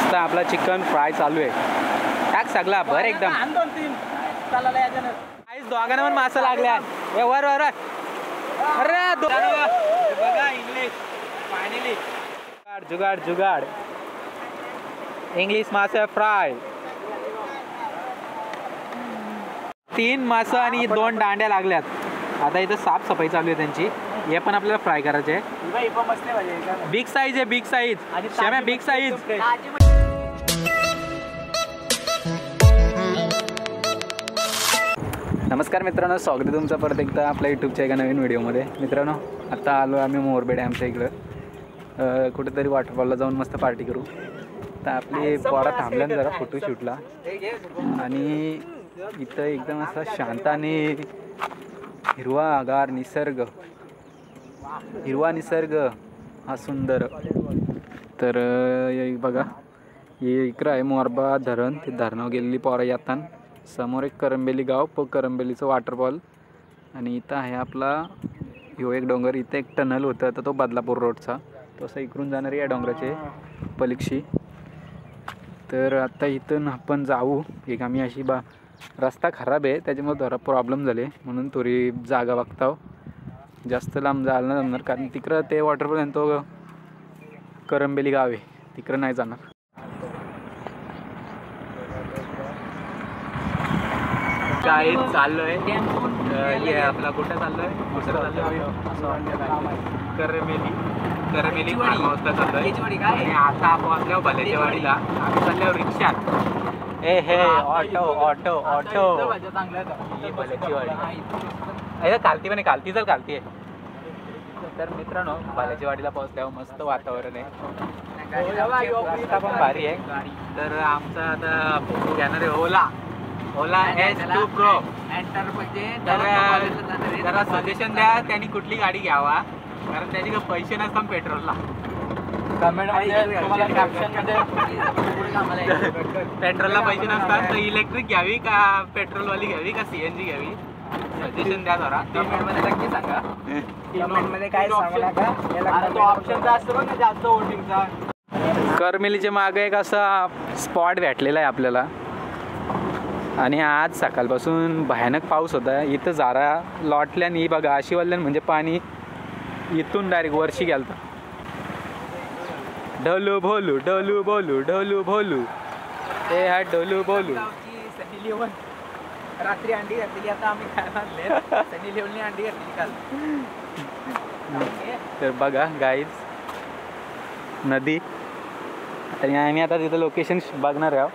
मस्त आपला chicken fry चालू आहे. टाक सगळा भर एकदम. दोघांना पण मासा लागल्या. वर वर अरे बघा इंग्लिश फायनली जुगाड जुगाड इंग्लिश मासा फ्राय. 3 मासा आणि 2 दांड्या लागल्यात. आता इथं साफसफाई चालू आहे त्यांची. हे पण आपल्याला फ्राय करायचे आहे. बिग साईज आहे बिग साईज. श्याम्या बिग साईज. नमस्कार मित्रांनो, स्वागत आहे तुमचं परत एकदा आपल्या यूट्यूबच्या एका नवीन व्हिडिओमध्ये. मित्रांनो आता आलो आम्ही मोरबेड आमच्या इकडं. कुठेतरी वॉटरफॉलला जाऊन मस्त पार्टी करू. तर आपली पोरा थांबल्या जरा फोटोशूटला. आणि इथं एकदम असा शांत आणि हिरवागार निसर्ग हा सुंदर. तर बघा हे इकडं आहे मोरबा धरण. ते धरणावर गेलेली पोरा येताना. समोर एक करंबेली गाव करंबेलीचं वॉटरफॉल. आणि इथं आहे आपला ह्यो एक डोंगर. इथं एक टनल होतं तर तो बदलापूर रोडचा. तो असं इकडून जाणार या डोंगराचे पलीक्षी. तर आता इथून आपण जाऊ. एक आम्ही अशी रस्ता खराब आहे त्याच्यामुळे थोडा प्रॉब्लेम झाले म्हणून थोडी जागा बघताव. जास्त लांब जायला नाही जमणार कारण तिकडं ते वॉटरफॉल आहे तो करंबेली गाव आहे. तिकडं नाही जाणार. काय चाललोय हे आपला कुठं चाललोय करंबेली फार्म हाऊसला चाललोय. आणि आता आपण असल्यावर भल्याच्या वाडीला आम्ही चालल्यावर रिक्षात. हे ऑटो ही भल्याची वाडी आहे. कालती पण कालती चल कालती आहे. तर मित्रांनो भल्याच्या वाडीला पोहोचल्यावर मस्त वातावरण आहे. रस्ता पण भारी आहे. तर आमचा आता फोटो घेणार आहे ओला S2 Pro. जरा सजेशन द्या त्यांनी कुठली गाडी घ्यावा कारण त्याची काही पैसे नसतात पेट्रोलला. पेट्रोलला पैसे नसतात तर इलेक्ट्रिक घ्यावी का पेट्रोलवाली घ्यावी का CNG घ्यावी सजेशन द्या जरा. नक्की सांगा कमेंटमध्ये. काय ऑप्शन जास्त बघ जास्त वोटिंगचा. करमेलीच्या मागे एक असा स्पॉट भेटलेला आहे आपल्याला. आणि आज सकाळपासून भयानक पाऊस होता. इथं जारा लॉटल्याने बघा अशी वाल्यान म्हणजे पाणी इथून डायरेक्ट वरशी गेलतं. ढोलू भोलू ढोलू बोलू ढोलू भोलू हे हा ढोलू बोलू. सनी लिओन रात्री अंडी घातलेली. आता आम्ही खायला आणले. सनी लिओनने अंडी घातली काल. तर बघा गाईज नदी. आणि आम्ही आता तिथं लोकेशन बघणार आहोत.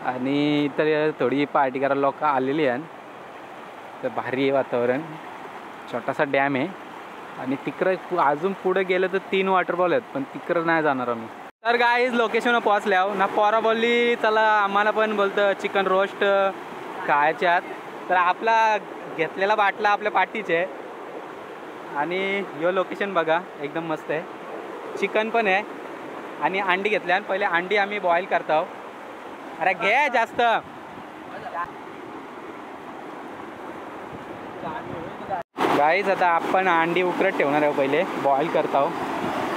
आणि इतर थोडी पार्टी करायला लोक आलेली आहेत. तर भारी आहे वातावरण. छोटासा डॅम आहे. आणि तिकडं अजून पुढे गेलं तर 3 वॉटरफॉल आहेत पण तिकडं नाही जाणार आम्ही. तर गाईज लोकेशनवर पोहोचल्यावर ना पोरा बोलली चला आम्हाला पण बोलतं चिकन रोस्ट खायच्यात. तर आपला घेतलेला बाटला आपल्या पाठीचे. आणि ह्यो लोकेशन बघा एकदम मस्त आहे. चिकन पण आहे आणि अंडी घेतल्या. आणि पहिले अंडी आम्ही बॉईल करतो. अरे घे जास्त. गाईज आता आपण अंडी उकरत ठेवणार आहे. पहिले बॉईल करतो.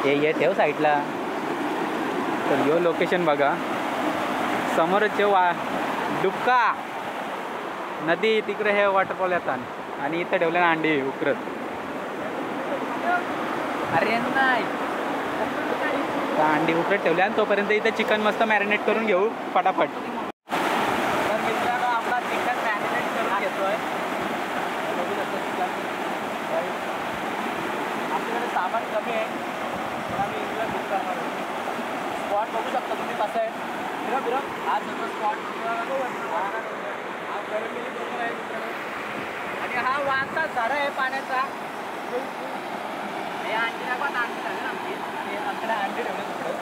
हे ठेव साईडला. तर ह्यो लोकेशन बघा समोरच डुबका नदी तिकडे हे वॉटरफॉल येतात. आणि इथं ठेवले ना अंडी उकरत. अरे नाही अंडी उकरत ठेवले. आणि तोपर्यंत इथं चिकन मस्त मॅरिनेट करून घेऊ फटाफट. तर मित्रांनो आपला चिकन मॅरिनेट करून घेतोय. आपल्याकडे सामान कमी आहे पण आम्ही इथला बुक करणार आहोत. स्पॉट बघू शकता तुम्ही कसं आहे. बिरो हा सगळं स्पॉट हा करंबेली बरोबर आहे मित्रांनो. आणि हा वाहता झरा आहे पाण्याचा. हे अंडीला पण अंडी झाले ना आमची. आमच्याकडे अंडी ठेवले तिकडे.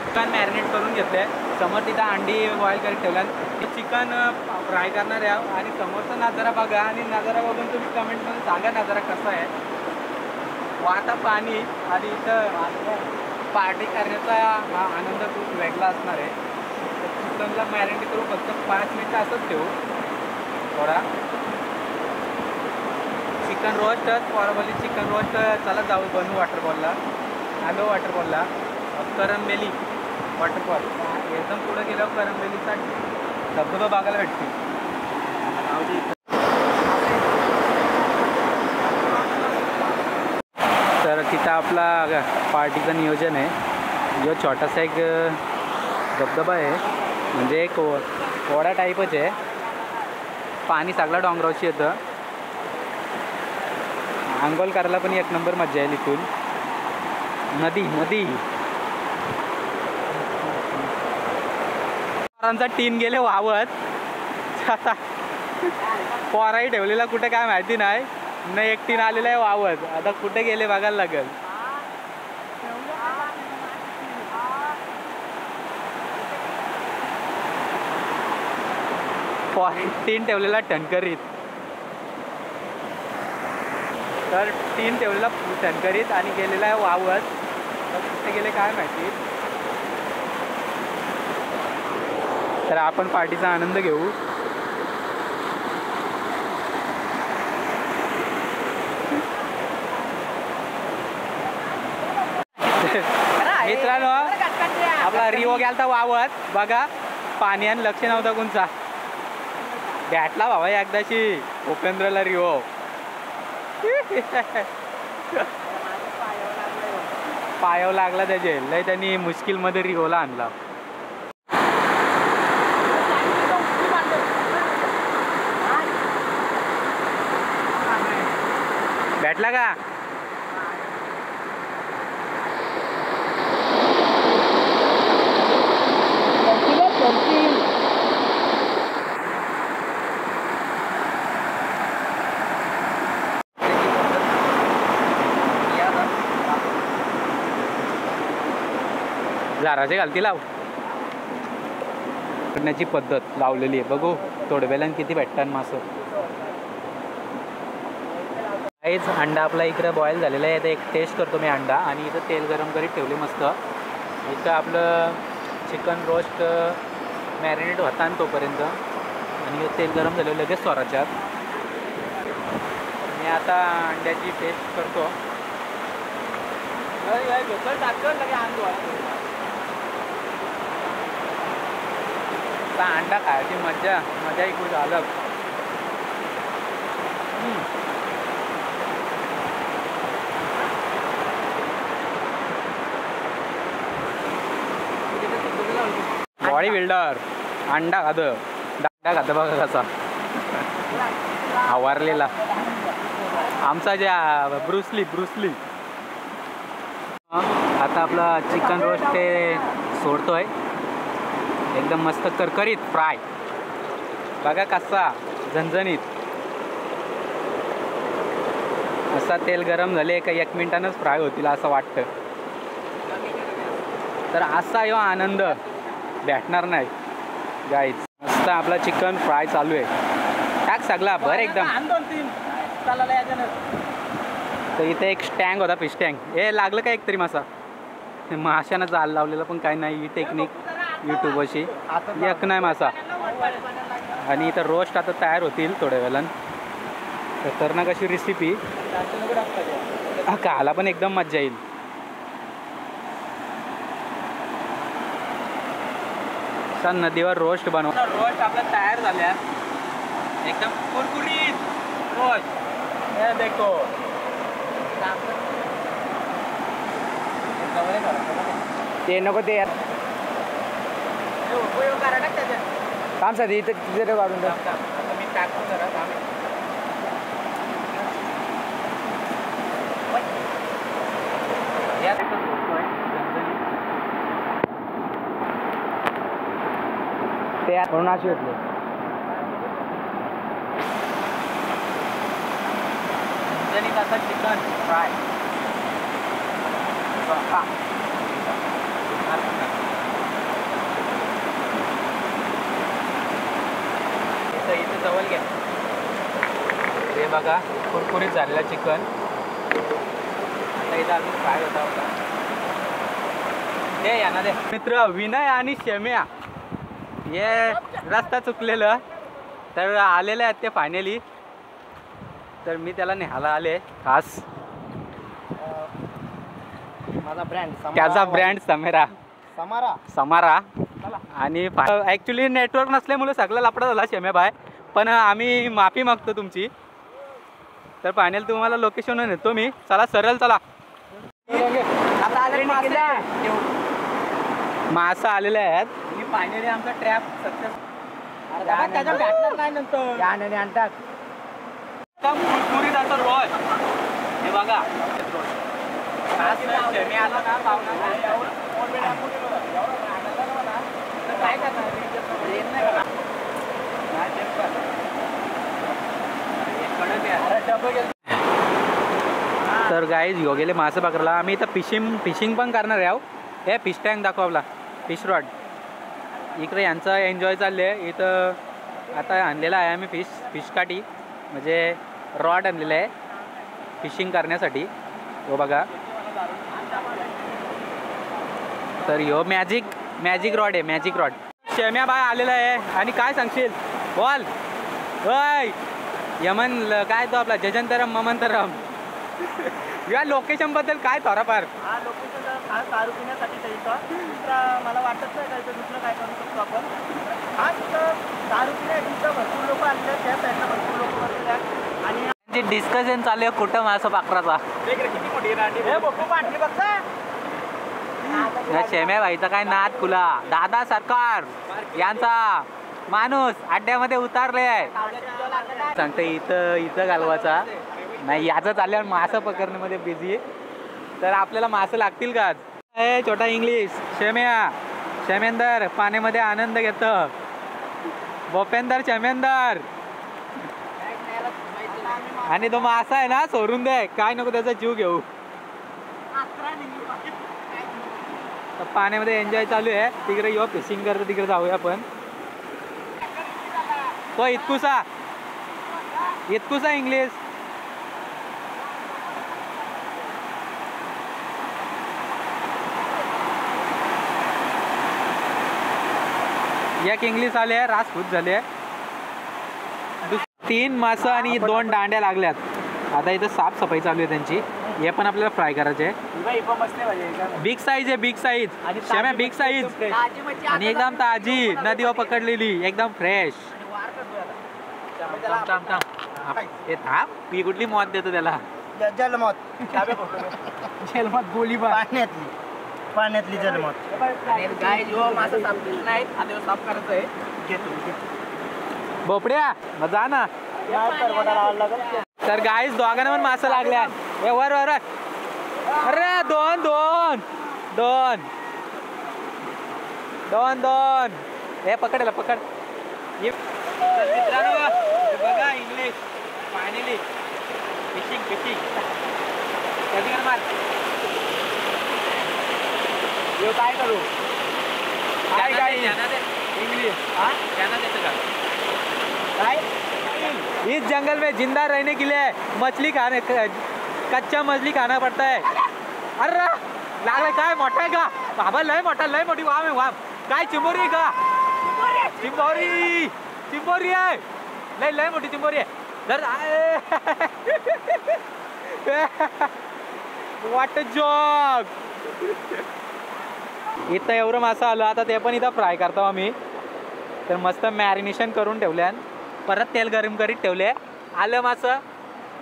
चिकन मॅरिनेट करून घेतले. समोर तिथं अंडी बॉईल करत ठेवल्यात. चिकन फ्राय करणार आहे आणि समोरचा नजारा बघा आणि नजारा बघून तुम्ही कमेंटमध्ये सांगा नजारा कसा आहे. वाहता पाणी आणि इथं पार्टी करण्याचा हा आनंद खूप वेगळा असणार आहे. चिकनला मॅरिनेट करू फक्त 5 मिनिटं असंच ठेवू. थोडा chicken roast formally chicken roast. चला जाऊ बनवू वॉटरफॉलला. आलो वॉटरफॉलला. करंबेली वॉटरफॉल एकदम पुढे गेल्यावर करंबेलीचा धबधबा बघायला भेटते. तर तिथं आपला पार्टीचं नियोजन आहे. जो छोटासा एक धबधबा आहे म्हणजे एक ओढा टाईपच आहे. पाणी सगळं डोंगरावशी येतं. आंघोळ करायला पण एक नंबर मजा येईल इथून. नदी नदी पोरांचा टीन गेले वावत. पोराही ठेवलेला कुठे काय माहिती नाही. न एक टीन आलेला आहे वावत. आता कुठे गेले बघायला लागेल. टीन ठेवलेला टणकरीत. तर टीन ठेवलेला टणकरीत आणि गेलेला आहे वावत. तर कुठे गेले काय माहिती. तर आपण पार्टीचा आनंद घेऊ. मित्रांनो आपला रिओ गेलता वावत बघा. पाणी आणि लक्ष नव्हता कोणचा. भेटला बाबा एकदाशी उपेंद्रला रिओ. पायावर लागला त्याचे लय. त्यांनी मुश्किलमध्ये रिओला आणला. भेटला का. झाराचे घालती लाव. करण्याची पद्धत लावलेली आहे. बघू तोडवेल्यान किती भेटतात मासं. काहीच अंडा आपला इकडं बॉईल झालेला आहे. आता एक टेस्ट करतो मी अंडा. आणि इथं तेल गरम करीत ठेवले मस्त. इथं आपलं चिकन रोस्ट मॅरिनेट होता आणि तोपर्यंत. आणि तेल गरम झालेलं लगेच स्वराच्यात. मी आता अंड्याची टेस्ट करतो. अंडा खायची मजा मजा इकडे झालं. बॉडी बिल्डर अंडा खातं. अंडा खातं बघा कसा आवारलेला. आमचा ज्या ब्रुसली. आता आपला चिकन रोस्ट ते सोडतोय. एकदम मस्त करकरीत फ्राय बघा कसा झणझणीत. असा तेल गरम झाले का 1 मिनिटानंच फ्राय होतील असं वाटतं. तर असा ह्यो आनंद भेटणार नाही गाईज. मस्त आपला चिकन फ्राय चालू आहे. टाक सगळा भर एकदम. तर इथे एक स्टँग होता फिश टँक. हे लागलं का एक तरी मासा. माशानं जाल लावलेलं पण काय नाही. ही टेक्निक यूट्यूब अशी एक नाही मासा. आणि इथं रोस्ट आता तयार होतील थोड्या वेळानं. खतरनाक अशी रेसिपी. खायला पण एकदम मजा येईल. असा नदीवर रोस्ट बनव. रोस्ट आपला तयार झाल्या एकदम कुरकुरीत रोस्ट. हे देखो ते नको ते यार काम साठी तिथे काढून मी टाकतो जरा. ते म्हणून अशी होतले. आता चिकन फ्राय जवळ घ्या. हे बघा कुरकुरीत झालेला चिकन. आता इथं अजून फ्राय होता. दे यांना दे. मित्र विनय आणि शेम्या हे रस्ता चुकलेलं तर आलेले आहेत ते फायनली. तर मी त्याला न्यायला आले खास. माझा ब्रँड त्याचा ब्रँड समारा. आणि ॲक्च्युली नेटवर्क नसल्यामुळे सगळं लफडा झाला शेम्या भाई. पण आम्ही माफी मागतो तुमची. तर फायनल तुम्हाला लोकेशनवर नेतो मी. चला सरळ चला. मासा आलेले आहेत आणि फायनली आमचा ट्रॅप सक्सेस. आणतात कुरकुरीत असं रोल. हे बघा काय तर गाईज ह्यो गेले मासे पकडला. आम्ही इथं फिशिंग पण करणार आहे. हे फिश टँक दाखव आपला फिश रॉड. इकडे यांचं एन्जॉय चालले आहे. इथं आता आणलेला आहे आम्ही फिश काठी म्हणजे रॉड आणलेलं आहे फिशिंग करण्यासाठी. हो बघा. तर ह्यो मॅजिक रॉड आहे. Magic rod. शेम्या बाय आलेला आहे. आणि काय सांगशील बोल. होय यमन काय तो आपला जजंतरम ममंतरम. या लोकेशन बद्दल काय थोडाफार. हा लोकेशन दारू पिण्यासाठी मला वाटत नाही काय दुसरं काय करू शकतो आपण. हा दारू पिण्यासाठी भरपूर लोक आले. त्या साईडला भरपूर लोक बसलेले आहेत. आणि डिस्कशन चालू आहे कुठं मासा पकडाचा. किती मोठी बाटली बघता. या शेम्या भाईचा काय नाद खुला. दादा सरकार यांचा माणूस अड्ड्यामध्ये उतारले आहे. सांगते इथं घालवाचा नाही. याचं चालल्यावर मासा पकडण्यामध्ये बिझी. तर आपल्याला मासे लागतील का. ए छोटा इंग्लिश शेमेंदर पाण्यामध्ये आनंद घेतं. भोपेंदर शेमेंदर. आणि तो मासा आहे ना सोडून दे. काय नको त्याचा जीव घेऊ. पाण्यामध्ये एन्जॉय चालू आहे. तिकडे येऊ फिशिंग करतो. तिकडे जाऊया आपण. तो इतकुसा इंग्लिश. एक इंग्लिश आले रासपूत झाले. 3 मासं आणि 2 दांड्या लागल्यात. आता इथं साफसफाई चालू आहे त्यांची. हे पण आपल्याला फ्राय करायचे आहे. बिग साईज आहे. बिग साईज शेम्या बिग साईज आणि एकदम ताजी नदीवर पकडलेली एकदम फ्रेश. मी कुठली मौत देतो त्याला. जलमौत गोळीबार पाण्यातली जलमौत. बोपड्या मग जा ना. तर गाईस दोघांना पण मासा लागल्या. वर अरे दोन. हे पकड. मित्रांनो बघा इंग्लिश फायनली फिशिंग कधी मार. काय करू इंग्लिश इस जंगल में जिंदा रहने के लिए मछली खाने कच्चा मछली खाना पड़ता है. अरे लागला काय मोठा आहे का बाबा. लय मोठी वाम आहे वाम. काय चिंबोरी आहे का. चिंबोरी आहे. लय मोठी चिंबोरी आहे. जर वाट जॉग. इथं एवढं मासा आलं. आता ते पण इथं फ्राय करतो आम्ही. तर मस्त मॅरिनेशन करून ठेवल्या. परत तेल गरम करीत ठेवले. आलं मासं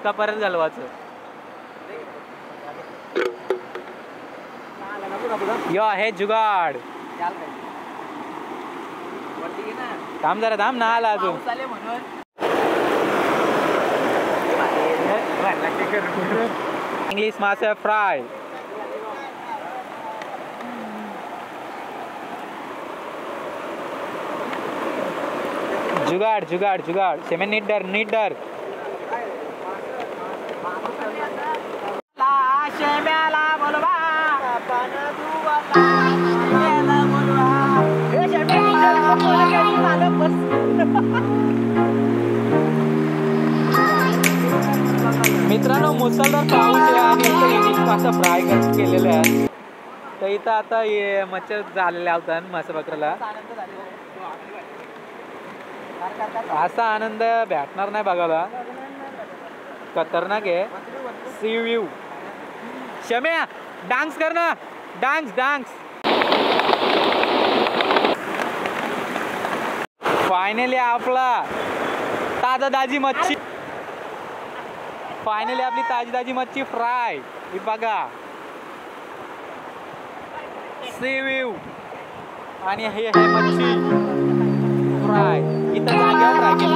का परत घालवायचं. यो आहे जुगाड. थांब जरा थांब ना आला अजून. इंग्लिश मासे फ्राय. जुगाड शेमे नीट डर. शेम्याला बोलवा. मित्रांनो मुसळधार पाऊस आहे आणि इथं यांनी असं फ्राय केलेलं आहे. तर इथं आता हे मच्छर झालेले होतात मासे पकडायला. आनंद झालेला असा आनंद भेटणार नाही बघायला. खतरनाक आहे. Sea view. शम्या डान्स कर ना. डान्स. फायनली आपला ताजी मच्छी. फायनली आपली ताजी मच्छी फ्राय. ही बघा सी व्ह्यू आणि हे मच्छी फ्राय इथं जागेवर फ्राय केली.